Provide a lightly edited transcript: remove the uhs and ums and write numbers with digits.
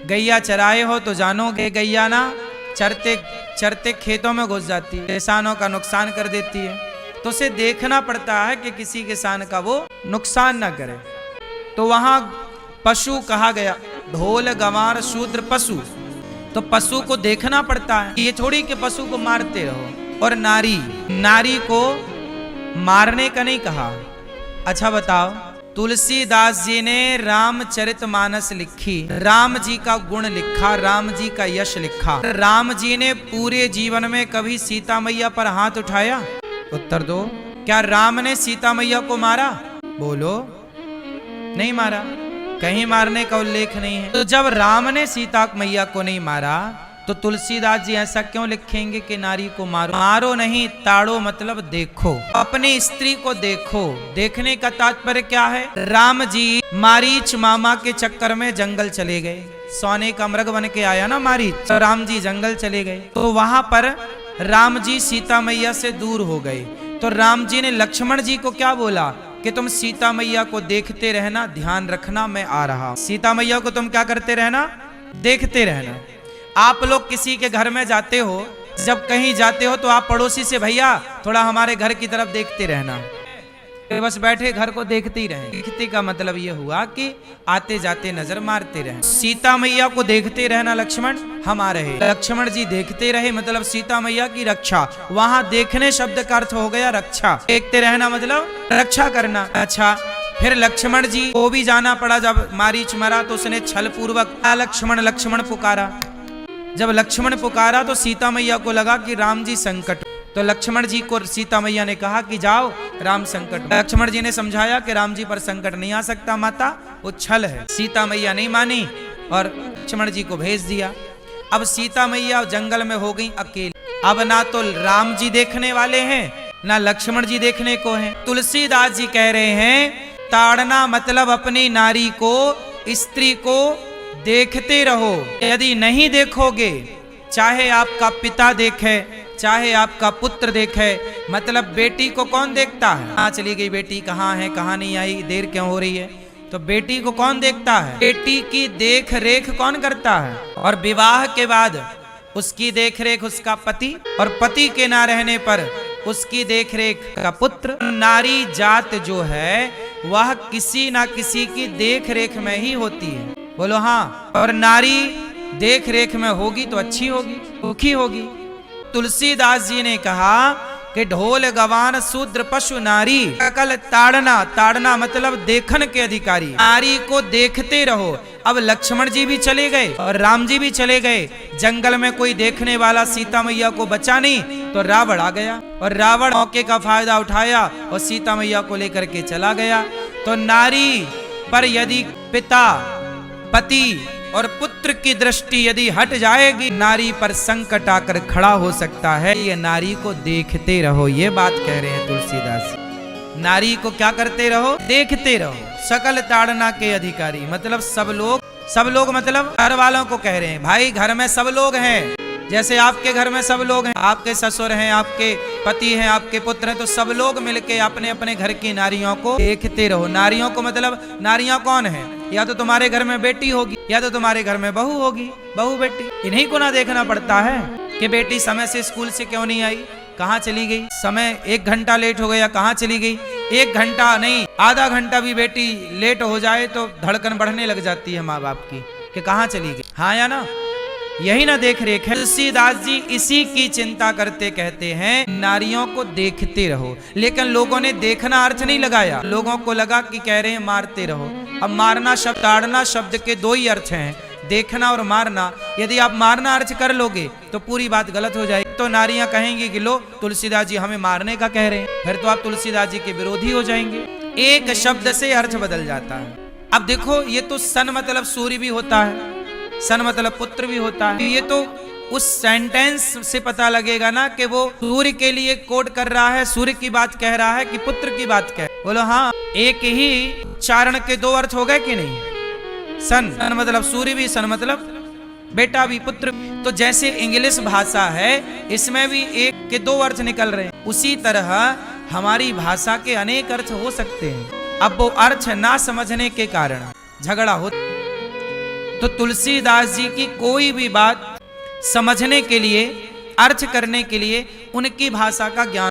गैया चराए हो तो जानोगे, गैया ना चरते चरते खेतों में घुस जाती है, किसानों का नुकसान कर देती है। तो उसे देखना पड़ता है कि किसी किसान का वो नुकसान ना करे। तो वहां पशु कहा गया, ढोल गंवार शूद्र पशु। तो पशु को देखना पड़ता है, ये थोड़ी कि पशु को मारते रहो। और नारी को मारने का नहीं कहा। अच्छा बताओ, तुलसीदास जी ने रामचरितमानस लिखी, राम जी का गुण लिखा, राम जी का यश लिखा। राम जी ने पूरे जीवन में कभी सीता मैया पर हाथ उठाया? उत्तर दो। क्या राम ने सीता मैया को मारा? बोलो। नहीं मारा, कहीं मारने का उल्लेख नहीं है। तो जब राम ने सीता मैया को नहीं मारा तो तुलसीदास जी ऐसा क्यों लिखेंगे कि नारी को मारो? मारो नहीं, ताड़ो मतलब देखो, अपनी स्त्री को देखो। देखने का तात्पर्य क्या है? राम जी मारीच मामा के चक्कर में जंगल चले गए, सोने का मृग बन के आया ना मारीच, तो राम जी जंगल चले गए। तो वहां पर राम जी सीता मैया से दूर हो गए। तो राम जी ने लक्ष्मण जी को क्या बोला कि तुम सीता मैया को देखते रहना, ध्यान रखना, मैं आ रहा। सीता मैया को तुम क्या करते रहना? देखते रहना। आप लोग किसी के घर में जाते हो, जब कहीं जाते हो तो आप पड़ोसी से, भैया थोड़ा हमारे घर की तरफ देखते रहना, बस बैठे घर को देखते ही रहे। देखते का मतलब ये हुआ कि आते जाते नजर मारते रहे। सीता मैया को देखते रहना लक्ष्मण, हम आ रहे। लक्ष्मण जी देखते रहे मतलब सीता मैया की रक्षा। वहां देखने शब्द का अर्थ हो गया रक्षा। देखते रहना मतलब रक्षा करना। अच्छा, फिर लक्ष्मण जी को भी जाना पड़ा। जब मारीच मरा तो उसने छल पूर्वक लक्ष्मण लक्ष्मण पुकारा। जब लक्ष्मण पुकारा तो सीता मैया को लगा कि राम जी संकट, तो लक्ष्मण जी को सीता मैया ने कहा कि जाओ, राम संकट। लक्ष्मण जी ने समझाया कि राम जी पर संकट नहीं आ सकता माता, वो छल है। सीता मैया नहीं मानी और लक्ष्मण जी को भेज दिया। अब सीता मैया जंगल में हो गई अकेली। अब ना तो राम जी देखने वाले हैं ना लक्ष्मण जी देखने को हैं। तुलसीदास जी कह रहे हैं, ताड़ना मतलब अपनी नारी को, स्त्री को देखते रहो। यदि नहीं देखोगे, चाहे आपका पिता देखे, चाहे आपका पुत्र देखे, मतलब बेटी को कौन देखता है? कहाँ चली गई बेटी, कहाँ है, कहाँ नहीं आई, देर क्यों हो रही है? तो बेटी को कौन देखता है? बेटी की देख रेख कौन करता है? और विवाह के बाद उसकी देख रेख उसका पति, और पति के ना रहने पर उसकी देख रेख का पुत्र। नारी जात जो है वह किसी ना किसी की देख रेख में ही होती है। बोलो हाँ। और नारी देख रेख में होगी तो अच्छी होगी, सुखी होगी। तुलसीदास जी ने कहा कि ढोल गवान शूद्र पशु नारी सकल ताड़ना, ताड़ना मतलब देखन के अधिकारी, नारी को देखते रहो। अब लक्ष्मण जी भी चले गए और राम जी भी चले गए, जंगल में कोई देखने वाला सीता मैया को बचा नहीं, तो रावण आ गया और रावण मौके का फायदा उठाया और सीता मैया को लेकर के चला गया। तो नारी पर यदि पिता, पति और पुत्र की दृष्टि यदि हट जाएगी, नारी पर संकट आकर खड़ा हो सकता है। ये नारी को देखते रहो, ये बात कह रहे हैं तुलसीदास। नारी को क्या करते रहो? देखते रहो। सकल ताड़ना के अधिकारी मतलब सब लोग मतलब घर वालों को कह रहे हैं। भाई घर में सब लोग हैं, जैसे आपके घर में सब लोग हैं, आपके ससुर हैं, आपके पति हैं, आपके पुत्र हैं, तो सब लोग मिलके अपने अपने घर की नारियों को देखते रहो। नारियों को मतलब नारियां कौन है? या तो तुम्हारे घर में बेटी होगी या तो तुम्हारे घर में बहू होगी, बहू बेटी। इन्हीं को ना देखना पड़ता है कि बेटी समय से स्कूल से क्यों नहीं आई, कहाँ चली गई, समय 1 घंटा लेट हो गया, कहाँ चली गई। 1 घंटा नहीं, आधा घंटा भी बेटी लेट हो जाए तो धड़कन बढ़ने लग जाती है माँ बाप की कि कहाँ चली गई। हाँ या ना? यही ना देख रेख है। तुलसीदास जी इसी की चिंता करते कहते हैं नारियों को देखते रहो। लेकिन लोगों ने देखना अर्थ नहीं लगाया, लोगों को लगा कि कह रहे हैं मारते रहो। अब मारना शब्द, ताड़ना शब्द के 2 ही अर्थ हैं, देखना और मारना। यदि आप मारना अर्थ कर लोगे तो पूरी बात गलत हो जाएगी। तो नारियां कहेंगी कि लो तुलसीदास जी हमें मारने का कह रहे हैं, फिर तो आप तुलसीदास जी के विरोधी हो जाएंगे। एक शब्द से अर्थ बदल जाता है। अब देखो, ये तो सन मतलब सूर्य भी होता है, सन मतलब पुत्र भी होता है। ये तो उस सेंटेंस से पता लगेगा ना कि वो सूर्य के लिए कोट कर रहा है, सूर्य की बात कह रहा है कि पुत्र की बात कह। बोलो हाँ। एक ही उच्चारण के 2 अर्थ हो गए कि नहीं? सन मतलब सूर्य भी, सन मतलब बेटा भी, पुत्र। तो जैसे इंग्लिश भाषा है इसमें भी 1 के 2 अर्थ निकल रहे हैं, उसी तरह हमारी भाषा के अनेक अर्थ हो सकते हैं। अब वो अर्थ ना समझने के कारण झगड़ा होता। तो तुलसीदास जी की कोई भी बात समझने के लिए, अर्थ करने के लिए उनकी भाषा का ज्ञान